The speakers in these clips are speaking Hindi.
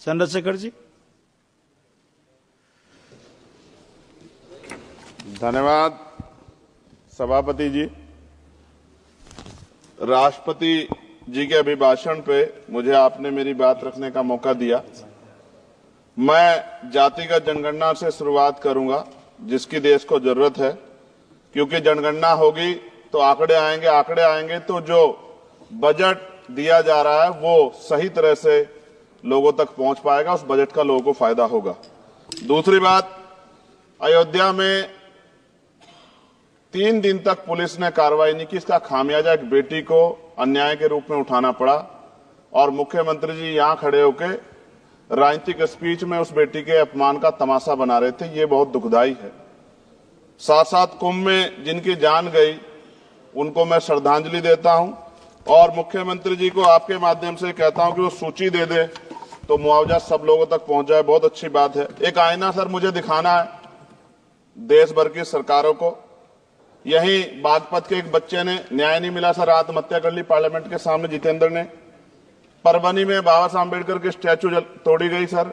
चंद्रशेखर जी। धन्यवाद सभापति जी। राष्ट्रपति जी के अभिभाषण पे मुझे आपने मेरी बात रखने का मौका दिया। मैं जातिगत जनगणना से शुरुआत करूंगा जिसकी देश को जरूरत है, क्योंकि जनगणना होगी तो आंकड़े आएंगे तो जो बजट दिया जा रहा है वो सही तरह से लोगों तक पहुंच पाएगा, उस बजट का लोगों को फायदा होगा। दूसरी बात, अयोध्या में 3 दिन तक पुलिस ने कार्रवाई नहीं की। इसका खामियाजा एक बेटी को अन्याय के रूप में उठाना पड़ा और मुख्यमंत्री जी यहां खड़े होकर राजनीतिक स्पीच में उस बेटी के अपमान का तमाशा बना रहे थे। ये बहुत दुखदाई है। साथ साथ कुंभ में जिनकी जान गई उनको मैं श्रद्धांजलि देता हूं और मुख्यमंत्री जी को आपके माध्यम से कहता हूं कि वो सूची दे दे तो मुआवजा सब लोगों तक पहुंच जाए। बहुत अच्छी बात है। एक आईना सर मुझे दिखाना है देश भर की सरकारों को। यही बागपत के एक बच्चे ने न्याय नहीं मिला सर, आत्महत्या कर ली पार्लियामेंट के सामने, जितेंद्र ने। परभनी में बाबा साहब अम्बेडकर की स्टैचू तोड़ी गई सर,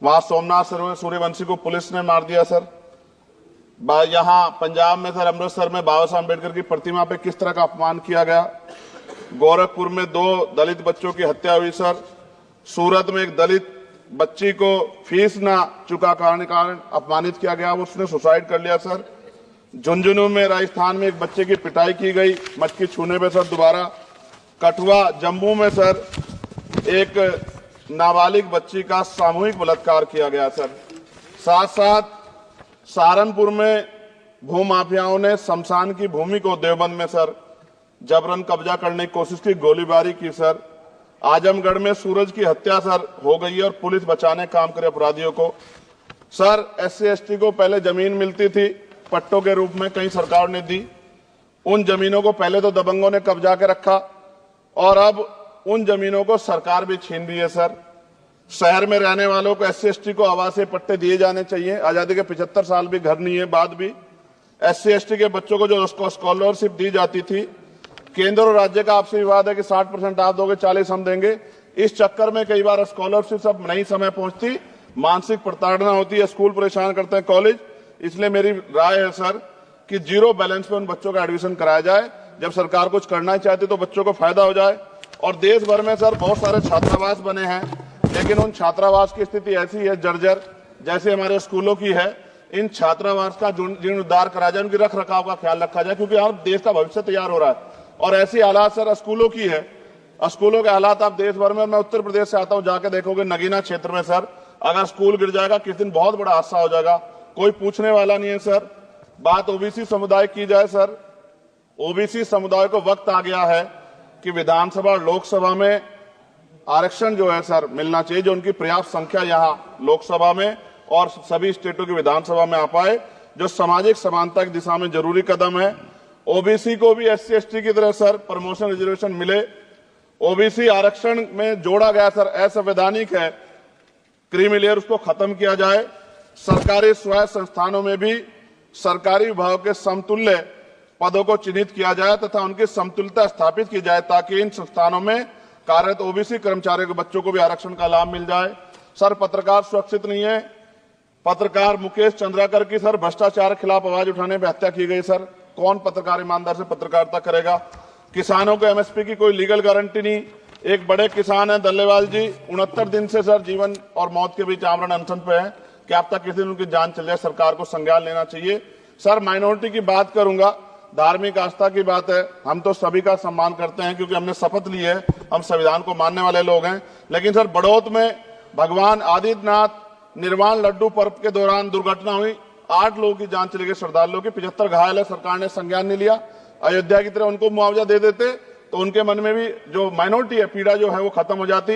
वहां सोमनाथ सूर्यवंशी को पुलिस ने मार दिया सर। यहां पंजाब में सर, अमृतसर में बाबा साहब अम्बेडकर की प्रतिमा पे किस तरह का अपमान किया गया। गोरखपुर में 2 दलित बच्चों की हत्या हुई सर। सूरत में एक दलित बच्ची को फीस ना चुका कारण अपमानित किया गया, उसने सुसाइड कर लिया सर। झुंझुनू में राजस्थान में एक बच्चे की पिटाई की गई मटकी छूने पे सर दोबारा। कठुआ जम्मू में सर एक नाबालिग बच्ची का सामूहिक बलात्कार किया गया सर। साथ साथ सहारनपुर में भूमाफियाओं ने शमशान की भूमि को देवबंद में सर जबरन कब्जा करने की कोशिश की, गोलीबारी की सर। आजमगढ़ में सूरज की हत्या सर हो गई है और पुलिस बचाने काम करे अपराधियों को। सर SC/ST को पहले जमीन मिलती थी पट्टों के रूप में, कई सरकार ने दी। उन जमीनों को पहले तो दबंगों ने कब्जा के रखा और अब उन जमीनों को सरकार भी छीन रही है सर। शहर में रहने वालों को SC/ST को आवासीय पट्टे दिए जाने चाहिए। आजादी के 75 साल भी घर नहीं है, बाद भी SC/ST के बच्चों को जो स्कॉलरशिप दी जाती थी, केंद्र और राज्य का आपसे विवाद है कि 60% आप दोगे, 40 हम देंगे। इस चक्कर में कई बार स्कॉलरशिप सब नहीं समय पहुंचती, मानसिक प्रताड़ना होती है, स्कूल परेशान करते हैं, कॉलेज। इसलिए मेरी राय है सर कि 0 बैलेंस पे उन बच्चों का एडमिशन कराया जाए। जब सरकार कुछ करना चाहती तो बच्चों को फायदा हो जाए। और देश भर में सर बहुत सारे छात्रावास बने हैं, लेकिन उन छात्रावास की स्थिति ऐसी है जर्जर, जैसे हमारे स्कूलों की है। इन छात्रावास का जीर्णोद्धार करा जाए, उनकी रख रखाव का ख्याल रखा जाए, क्योंकि यहाँ देश का भविष्य तैयार हो रहा है। और ऐसी हालात सर स्कूलों की है। स्कूलों के हालात आप देश भर में, मैं उत्तर प्रदेश से आता हूँ, जाके देखोगे नगीना क्षेत्र में सर अगर स्कूल गिर जाएगा किस दिन बहुत बड़ा हादसा हो जाएगा, कोई पूछने वाला नहीं है सर। बात OBC समुदाय की जाए सर, OBC समुदाय को वक्त आ गया है कि विधानसभा और लोकसभा में आरक्षण जो है सर मिलना चाहिए, जो उनकी पर्याप्त संख्या यहाँ लोकसभा में और सभी स्टेटों की विधानसभा में आ पाए, जो सामाजिक समानता की दिशा में जरूरी कदम है। OBC को भी SC/ST की तरह सर प्रमोशन रिजर्वेशन मिले। OBC आरक्षण में जोड़ा गया सर असंवैधानिक है, क्रीमी लेयर, उसको खत्म किया जाए। सरकारी स्वायत्त संस्थानों में भी सरकारी विभागों के समतुल्य पदों को चिन्हित किया जाए तथा उनकी समतुल्यता स्थापित की जाए, ताकि इन संस्थानों में कार्यरत OBC कर्मचारियों के बच्चों को भी आरक्षण का लाभ मिल जाए। सर पत्रकार सुरक्षित नहीं है। पत्रकार मुकेश चंद्राकर की सर भ्रष्टाचार के खिलाफ आवाज उठाने पर हत्या की गई सर। कौन पत्रकार ईमानदार से पत्रकारिता करेगा। किसानों को MSP की कोई लीगल गारंटी नहीं। एक बड़े किसान है दल्लेवाल जी, 69 दिन से सर जीवन और मौत के बीच आमरण अनशन पे है। क्या अब तक किसी दिन उनकी जान चल जाए, सरकार को संज्ञान लेना चाहिए। सर माइनॉरिटी की बात करूंगा, धार्मिक आस्था की बात है, हम तो सभी का सम्मान करते हैं क्योंकि हमने शपथ ली है, हम संविधान को मानने वाले लोग हैं। लेकिन सर बड़ौत में भगवान आदित्यनाथ निर्वाण लड्डू पर्व के दौरान दुर्घटना हुई, 8 लोगों की जान चली गई, श्रद्धालुओं की, 75 घायल है, सरकार ने संज्ञान नहीं लिया। अयोध्या की तरह उनको मुआवजा दे देते तो उनके मन में भी जो माइनॉरिटी है पीड़ा जो है वो खत्म हो जाती।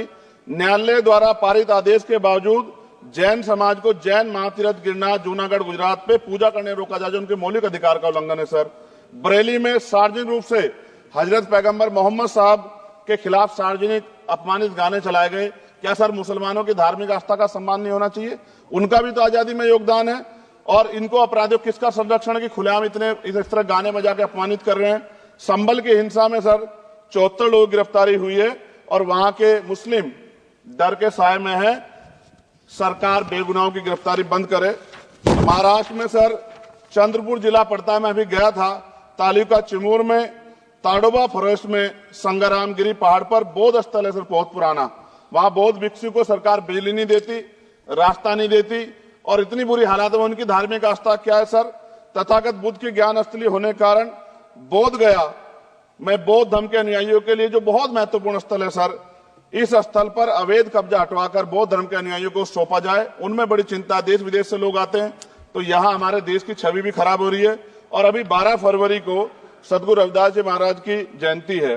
न्यायालय द्वारा पारित आदेश के बावजूद जैन समाज को जैन महातीर्थ गिरनार जूनागढ़ गुजरात पे पूजा करने रोका जाए, जो उनके मौलिक अधिकार का उल्लंघन है सर। बरेली में सार्वजनिक रूप से हजरत पैगंबर मोहम्मद साहब के खिलाफ सार्वजनिक अपमानित गाने चलाए गए। क्या सर मुसलमानों की धार्मिक आस्था का सम्मान नहीं होना चाहिए? उनका भी तो आजादी में योगदान है। और इनको अपराधियों किसका संरक्षण है कि खुलेआम इतने इस तरह गाने बजा के अपमानित कर रहे हैं। संभल की हिंसा में सर 74 लोगों की गिरफ्तारी हुई है और वहां के मुस्लिम डर के साए में है। सरकार बेगुनाहों की गिरफ्तारी बंद करे। महाराष्ट्र में सर चंद्रपुर जिला पड़ता है, मैं अभी गया था, तालुका चिमूर में ताडोबा फॉरेस्ट में संग्रामगिरी पहाड़ पर बौद्ध स्थल है सर, बहुत पुराना। वहां बौद्ध भिक्षु को सरकार बिजली नहीं देती, रास्ता नहीं देती, और इतनी बुरी हालात में उनकी धार्मिक आस्था क्या है सर, तथागत बुद्ध की ज्ञान स्थली होने के कारण बोध गया में बौद्ध धर्म के अनुयायियों के लिए जो बहुत महत्वपूर्ण स्थल है सर, इस स्थल पर अवैध कब्जा हटवाकर बौद्ध धर्म के अनुयायियों को सौंपा जाए। उनमें बड़ी चिंता, देश विदेश से लोग आते हैं, तो यहाँ हमारे देश की छवि भी खराब हो रही है। और अभी 12 फरवरी को सदगुरु रविदास जी महाराज की जयंती है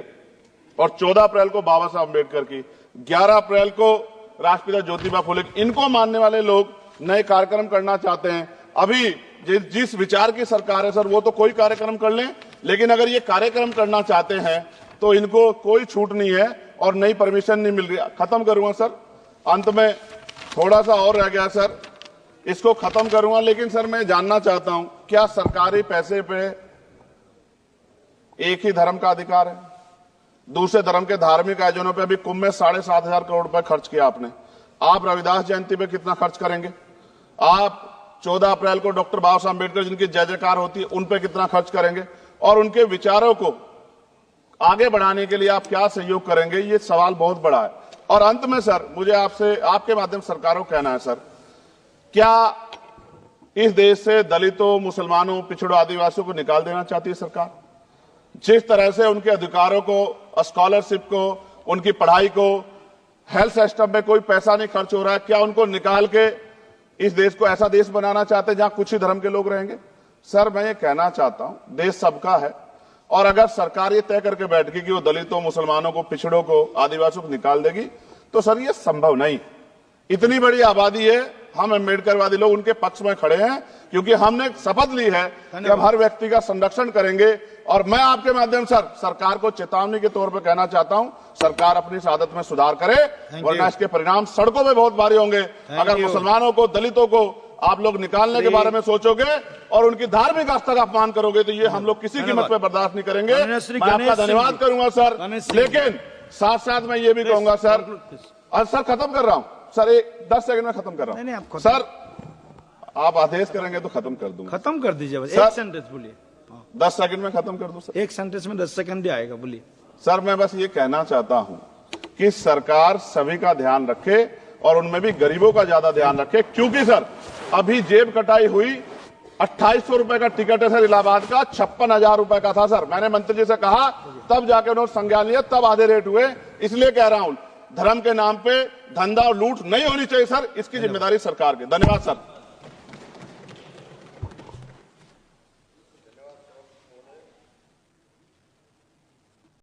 और 14 अप्रैल को बाबा साहब अम्बेडकर की, 11 अप्रैल को राष्ट्रपिता ज्योतिबा फुले। इनको मानने वाले लोग नए कार्यक्रम करना चाहते हैं। अभी जिस विचार की सरकार है सर, वो तो कोई कार्यक्रम कर लें, लेकिन अगर ये कार्यक्रम करना चाहते हैं तो इनको कोई छूट नहीं है और नई परमिशन नहीं मिल रही। खत्म करूंगा सर, अंत में थोड़ा सा और रह गया सर, इसको खत्म करूंगा। लेकिन सर मैं जानना चाहता हूं, क्या सरकारी पैसे पे एक ही धर्म का अधिकार है? दूसरे धर्म के धार्मिक आयोजनों पे अभी कुंभ में 7,500 करोड़ रुपए खर्च किया आपने। आप रविदास जयंती पे कितना खर्च करेंगे? आप 14 अप्रैल को डॉक्टर बाबा साहब अम्बेडकर जिनकी जय जयकार होती है, उन पे कितना खर्च करेंगे? और उनके विचारों को आगे बढ़ाने के लिए आप क्या सहयोग करेंगे? ये सवाल बहुत बड़ा है। और अंत में सर मुझे आपसे, आपके माध्यम से सरकारों को कहना है सर, क्या इस देश से दलितों, मुसलमानों, पिछड़ों, आदिवासियों को निकाल देना चाहती है सरकार? जिस तरह से उनके अधिकारों को, स्कॉलरशिप को, उनकी पढ़ाई को, हेल्थ सिस्टम में कोई पैसा नहीं खर्च हो रहा है, क्या उनको निकाल के इस देश को ऐसा देश बनाना चाहते हैं जहां कुछ ही धर्म के लोग रहेंगे? सर मैं ये कहना चाहता हूं, देश सबका है, और अगर सरकार ये तय करके बैठ गई कि वो दलितों, मुसलमानों को, पिछड़ों को, आदिवासियों को निकाल देगी, तो सर ये संभव नहीं। इतनी बड़ी आबादी है, हम अम्बेडकरवादी लोग उनके पक्ष में खड़े हैं, क्योंकि हमने शपथ ली है कि हम हर व्यक्ति का संरक्षण करेंगे। और मैं आपके माध्यम से सरकार को चेतावनी के तौर पर कहना चाहता हूं, सरकार अपनी इस आदत में सुधार करे, वरना इसके परिणाम सड़कों में बहुत भारी होंगे। अगर मुसलमानों को, दलितों को आप लोग निकालने के बारे में सोचोगे और उनकी धार्मिक आस्था का अपमान करोगे, तो ये हम लोग किसी कीमत पे बर्दाश्त नहीं करेंगे। मैं आपका धन्यवाद करूंगा सर, लेकिन साथ साथ मैं ये भी कहूंगा सर, और सर खत्म कर रहा हूं सर, 10 सेकंड में खत्म कर रहा हूं सर, आप आदेश करेंगे तो खत्म कर दूंगा। खत्म कर दीजिए, बस एक सेंटेंस बोलिए। 10 सेकंड में खत्म कर दूं सर, एक सेंटेंस में 10 सेकंड ही आएगा, बोलिए सर। मैं बस ये कहना चाहता हूं कि सरकार सभी का ध्यान रखे और उनमें भी गरीबों का ज्यादा ध्यान रखे, क्योंकि सर अभी जेब कटाई हुई, 2800 रुपए का टिकट है सर इलाहाबाद का, 56,000 रुपए का था सर। मैंने मंत्री जी से कहा, तब जाके उन्होंने संज्ञान लिया, तब आधे रेट हुए। इसलिए कह रहा हूं, धर्म के नाम पे धंधा और लूट नहीं होनी चाहिए सर, इसकी जिम्मेदारी सरकार की। धन्यवाद सर।